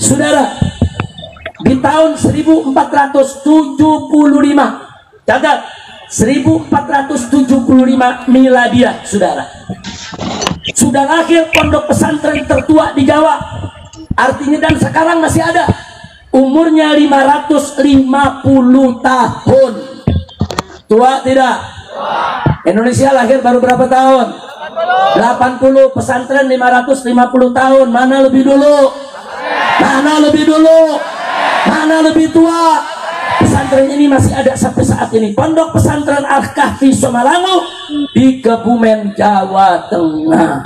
saudara, di tahun 1475, catat 1475 miladiah, saudara, sudah lahir pondok pesantren tertua di Jawa. Artinya dan sekarang masih ada, umurnya 550 tahun. Tua tidak? Indonesia lahir baru berapa tahun? 80. Pesantren 550 tahun. Mana lebih dulu? Mana lebih dulu? Mana lebih tua? Pesantren ini masih ada sampai saat ini. Pondok Pesantren Al-Kahfi Somalangu di Kebumen, Jawa Tengah.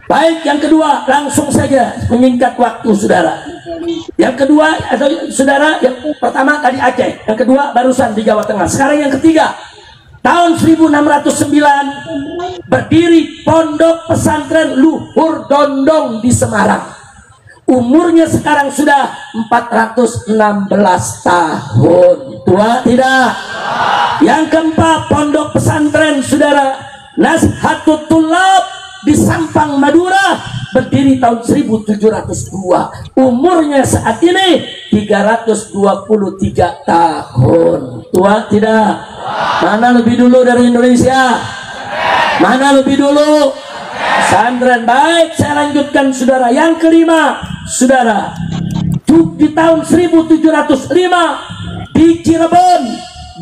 Baik, yang kedua, langsung saja menyingkat waktu, saudara. Yang kedua, atau saudara, yang pertama tadi Aceh, yang kedua barusan di Jawa Tengah. Sekarang yang ketiga, tahun 1609 berdiri Pondok Pesantren Luhur Dondong di Semarang. Umurnya sekarang sudah 416 tahun. Tua tidak? Yang keempat, Pondok Pesantren, saudara, Nazhatut Thulab di Sampang, Madura, berdiri tahun 1702. Umurnya saat ini 323 tahun. Tua tidak? Mana lebih dulu dari Indonesia? Mana lebih dulu? Pesantren. Baik, saya lanjutkan, saudara. Yang kelima, saudara, di tahun 1705 di Cirebon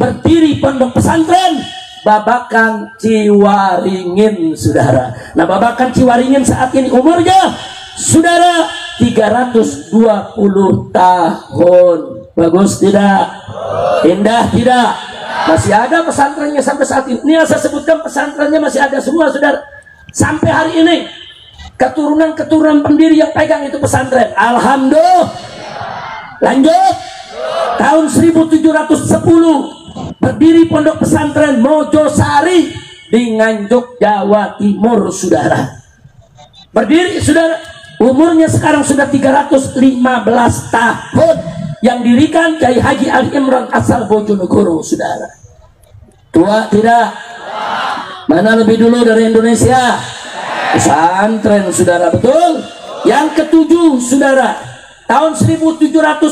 berdiri Pondok Pesantren Babakan Ciwaringin, saudara. Nah, Babakan Ciwaringin saat ini umurnya, saudara, 320 tahun. Bagus tidak? Indah tidak? Masih ada pesantrennya sampai saat ini. Ini yang saya sebutkan, pesantrennya masih ada semua, saudara. Sampai hari ini keturunan-keturunan pendiri yang pegang itu pesantren. Alhamdulillah. Lanjut. Tahun 1710 berdiri Pondok Pesantren Mojosari di Nganjuk, Jawa Timur, saudara. Berdiri, saudara, umurnya sekarang sudah 315 tahun. Yang dirikan Kiai Haji Ali Imran asal Bojonegoro, saudara. Tua tidak? Mana lebih dulu dari Indonesia? Pesantren, saudara, betul. Yang ketujuh, saudara, tahun 1710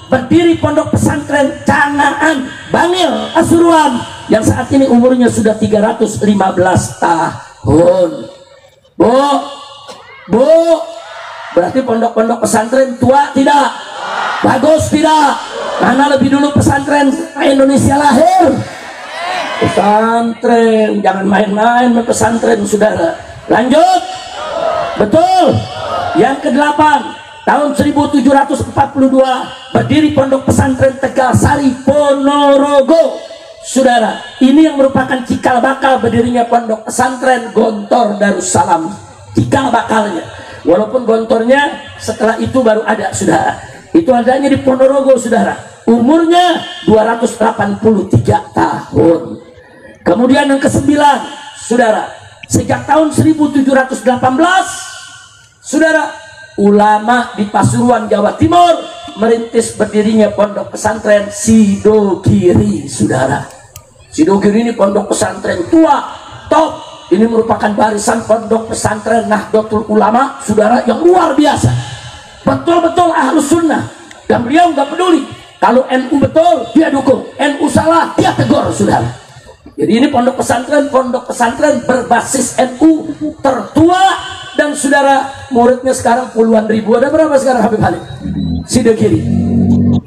berdiri Pondok Pesantren Cangaan Bangil, Pasuruan, yang saat ini umurnya sudah 315 tahun. Bu, berarti pondok-pondok pesantren tua tidak? Bagus tidak? Mana lebih dulu pesantren Indonesia lahir? Pesantren, jangan main-main pesantren, saudara. Lanjut. Betul. Yang kedelapan, tahun 1742 berdiri Pondok Pesantren Tegal Sari, Ponorogo, saudara. Ini yang merupakan cikal bakal berdirinya Pondok Pesantren Gontor Darussalam. Cikal bakalnya. Walaupun gontornya setelah itu baru ada, saudara. Itu adanya di Ponorogo, saudara. Umurnya 283 tahun. Kemudian yang kesembilan, saudara, sejak tahun 1718, saudara, ulama di Pasuruan, Jawa Timur merintis berdirinya Pondok Pesantren Sidogiri, saudara. Sidogiri ini pondok pesantren tua, top. Ini merupakan barisan Pondok Pesantren Nahdlatul Ulama, saudara, yang luar biasa. Betul-betul ahlus sunnah. Dan beliau nggak peduli. Kalau NU betul, dia dukung. NU salah, dia tegur, saudara. Jadi ini pondok pesantren berbasis NU tertua, dan saudara, muridnya sekarang puluhan ribu. Ada berapa sekarang Habib Khalid? Sidogiri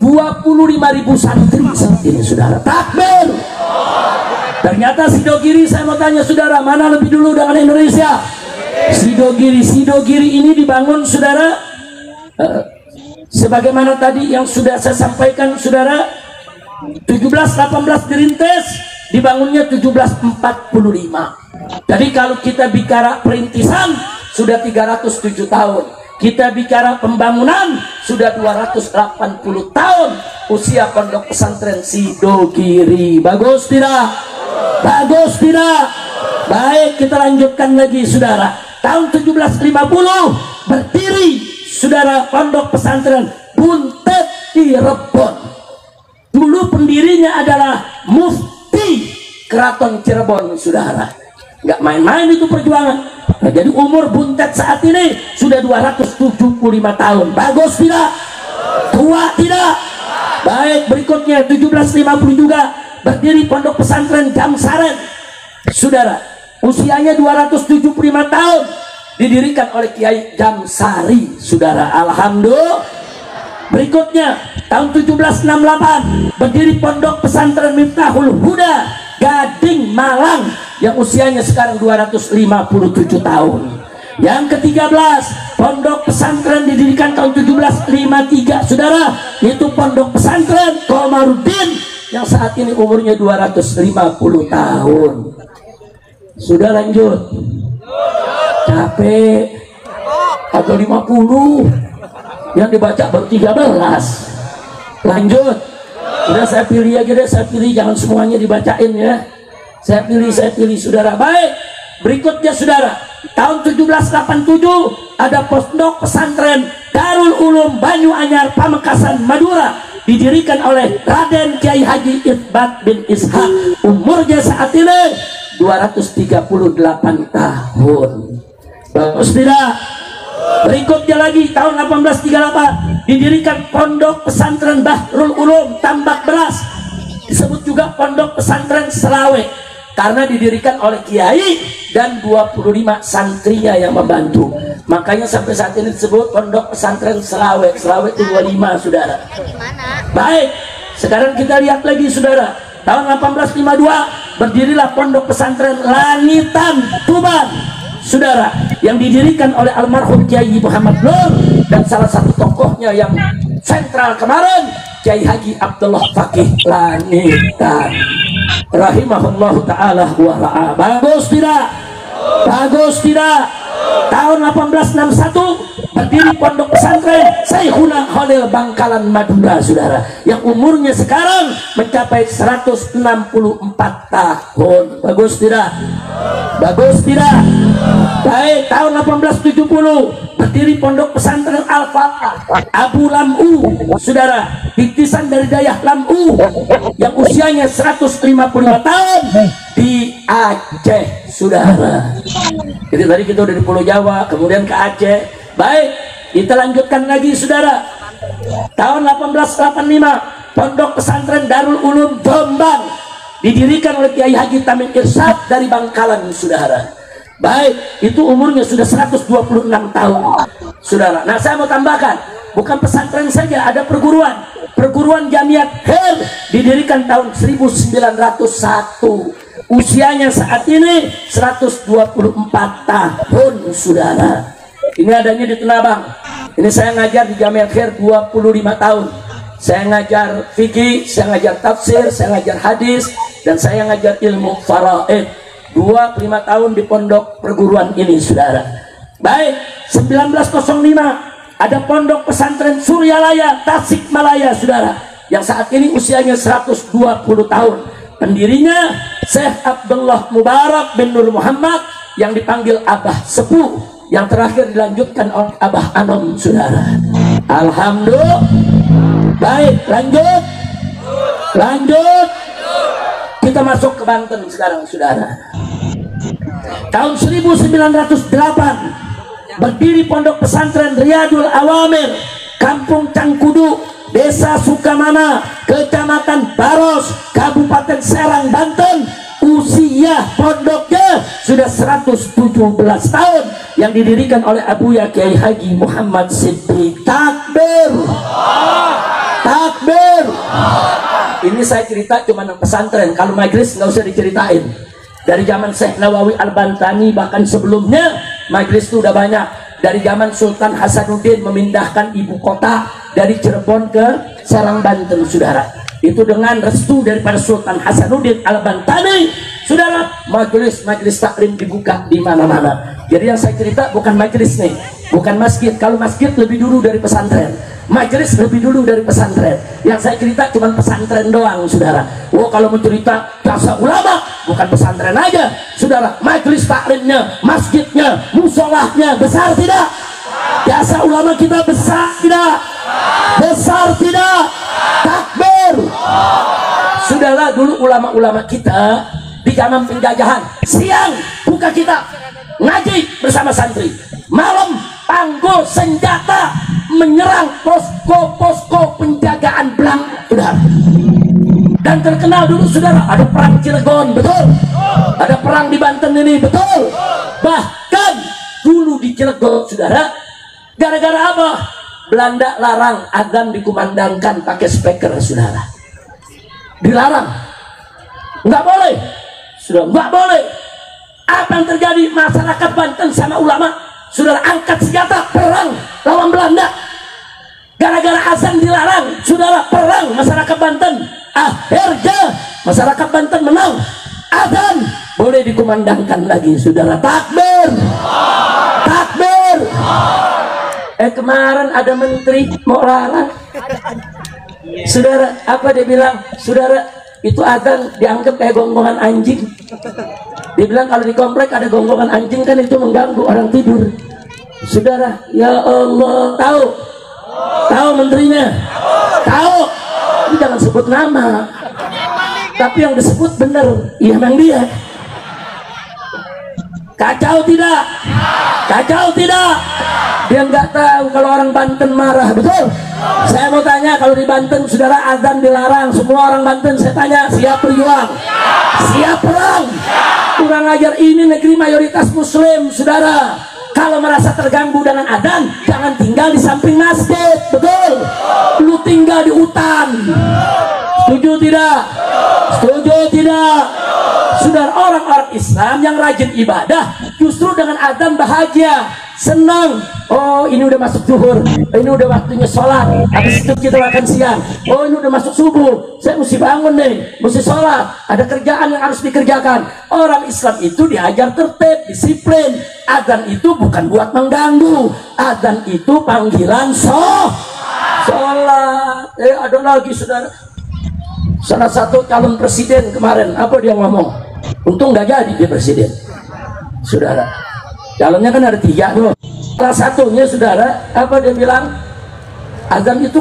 25.000 santri saat ini, saudara. Takbir. Ternyata Sidogiri, saya mau tanya saudara, mana lebih dulu dengan Indonesia? Sidogiri ini dibangun, saudara, sebagaimana tadi yang sudah saya sampaikan, saudara, 1718 dirintis, dibangunnya 1745. Jadi kalau kita bicara perintisan sudah 307 tahun, kita bicara pembangunan sudah 280 tahun usia Pondok Pesantren Sidogiri. Bagus tidak? Bagus tidak? Baik, kita lanjutkan lagi, saudara. Tahun 1750 berdiri, saudara, Pondok Pesantren Buntet di Rebon. Dulu pendirinya adalah Mufti Keraton Cirebon, saudara. Nggak main-main itu perjuangan. Nah, jadi umur Buntet saat ini sudah 275 tahun. Bagus tidak? Tua tidak? Baik, berikutnya 1750 juga berdiri Pondok Pesantren Jamsaren. Saudara, usianya 275 tahun, didirikan oleh Kiai Jamsari. Saudara, alhamdulillah. Berikutnya tahun 1768 berdiri Pondok Pesantren Miftahul Huda Gading Malang yang usianya sekarang 257 tahun. Yang ke-13 Pondok Pesantren didirikan tahun 1753. Saudara, itu Pondok Pesantren Komarudin yang saat ini umurnya 250 tahun. Sudah lanjut. Capek. Atau 50 yang dibaca baru 13. Lanjut. Udah saya pilih aja deh, saya pilih, jangan semuanya dibacain ya. Saya pilih saudara. Baik, berikutnya saudara, tahun 1787 ada Pondok Pesantren Darul Ulum Banyu Anyar Pamekasan Madura, didirikan oleh Raden Kiai Haji Itbat bin Ishak. Umurnya saat ini 238 tahun. Bagus tidak? Berikutnya lagi tahun 1838 didirikan Pondok Pesantren Bahrul Ulum Tambak Beras, disebut juga Pondok Pesantren Selawe karena didirikan oleh kiai dan 25 santrinya yang membantu. Makanya sampai saat ini disebut Pondok Pesantren Selawe. Selawe itu 25 saudara. Baik, sekarang kita lihat lagi saudara, tahun 1852 berdirilah Pondok Pesantren Lanitan Tuban saudara, yang didirikan oleh almarhum Kiai Muhammad Nur dan salah satu tokohnya yang sentral kemarin Kiai Haji Abdullah Fakih Lanitan rahimahullahu ta'ala wa ra'a. Bagus tidak? Bagus tidak? Tahun 1861 berdiri Pondok Pesantren Syekhuna Khalil Bangkalan Madura saudara, yang umurnya sekarang mencapai 164 tahun. Bagus tidak? Bagus tidak? Baik, tahun 1870 berdiri Pondok Pesantren Al-Fatah Abu Lam'u saudara, titisan dari Dayah Lam'u yang usianya 155 tahun di Aceh saudara. Jadi tadi kita udah di Pulau Jawa, kemudian ke Aceh. Baik, kita lanjutkan lagi saudara. Tahun 1885 Pondok Pesantren Darul Ulum Jombang didirikan oleh Kiai Haji Tamim Irsyad dari Bangkalan saudara. Baik, itu umurnya sudah 126 tahun saudara. Nah, saya mau tambahkan, bukan pesantren saja, ada perguruan Jamiat Khair didirikan tahun 1901. Usianya saat ini 124 tahun saudara. Ini adanya di Tenabang. Ini saya ngajar di Jamiat Khair 25 tahun. Saya ngajar fikih, saya ngajar tafsir, saya ngajar hadis, dan saya ngajar ilmu faraid. 25 tahun di pondok perguruan ini saudara. Baik, 1905 ada Pondok Pesantren Suryalaya Tasikmalaya saudara, yang saat ini usianya 120 tahun. Pendirinya Syekh Abdullah Mubarak bin Nur Muhammad yang dipanggil Abah Sepuh, yang terakhir dilanjutkan oleh Abah Anom saudara. Alhamdulillah. Baik, lanjut. Kita masuk ke Banten sekarang saudara. Tahun 1908 berdiri Pondok Pesantren Riyadul Awamir Kampung Cangkudu, Desa Sukamana, Kecamatan Baros, Kabupaten Serang, Banten. Usia pondoknya sudah 117 tahun, yang didirikan oleh Abuya Kiai Haji Muhammad Siddiq. Takbir. Takbir. Ini saya cerita cuma pesantren, kalau majelis nggak usah diceritain. Dari zaman Syekh Nawawi Al-Bantani, bahkan sebelumnya majelis itu udah banyak. Dari zaman Sultan Hasanuddin memindahkan ibu kota dari Cirebon ke Serang, Banten saudara. Itu dengan restu daripada Sultan Hasanuddin Al-Bantani saudara, majelis taklim dibuka di mana-mana. Jadi yang saya cerita bukan majelis nih, bukan masjid. Kalau masjid lebih dulu dari pesantren, majelis lebih dulu dari pesantren. Yang saya cerita cuma pesantren doang saudara. Oh, kalau mau cerita jasa ulama, bukan pesantren aja saudara, majelis taklimnya, masjidnya, musolahnya besar tidak? Jasa ulama kita besar tidak? Besar tidak? Takbir. Sudahlah, dulu ulama-ulama kita di zaman penjajahan siang buka kitab, ngaji bersama santri, malam panggul senjata menyerang posko-posko penjagaan Belanda, saudara. Dan terkenal dulu, saudara, ada perang Cilegon, betul, ada perang di Banten ini, betul. Bahkan dulu di Cilegon, saudara, gara-gara apa? Belanda larang adzan dikumandangkan pakai speaker, saudara. Dilarang, nggak boleh, sudah nggak boleh. Apa yang terjadi? Masyarakat Banten sama ulama, saudara, angkat senjata perang lawan Belanda. Gara-gara azan dilarang, saudara, perang masyarakat Banten. Akhirnya masyarakat Banten menang. Azan boleh dikumandangkan lagi, saudara. Takbir, takbir. Kemarin ada menteri mau larang, saudara. Apa dia bilang? Saudara, itu azan dianggap kayak gonggongan anjing. Dia bilang kalau di komplek ada gonggongan anjing kan itu mengganggu orang tidur, saudara. Ya Allah, tahu menterinya, tahu. Ini jangan sebut nama, tapi yang disebut benar, iya memang dia. Kacau tidak? Kacau tidak? Dia nggak tahu kalau orang Banten marah, betul? Saya mau tanya, kalau di Banten, saudara, azan dilarang, semua orang Banten saya tanya, siap berjuang? Siap perang? Kurang ajar, ini negeri mayoritas muslim, saudara. Kalau merasa terganggu dengan adzan, jangan tinggal di samping masjid, betul? Lu tinggal di hutan. Setuju tidak? Setuju tidak? Saudara, orang-orang Islam yang rajin ibadah justru dengan adzan bahagia, senang. Oh, ini udah masuk zuhur, ini udah waktunya sholat, habis itu kita makan siang. Oh, ini udah masuk subuh, saya mesti bangun nih, mesti sholat, ada kerjaan yang harus dikerjakan. Orang Islam itu diajar tertib, disiplin. Adzan itu bukan buat mengganggu, adzan itu panggilan sholat. Ada lagi, saudara, salah satu calon presiden kemarin, apa dia ngomong? Untung nggak jadi dia presiden, saudara. Calonnya kan ada 3 tuh. Salah satunya, saudara, apa dia bilang? Azan itu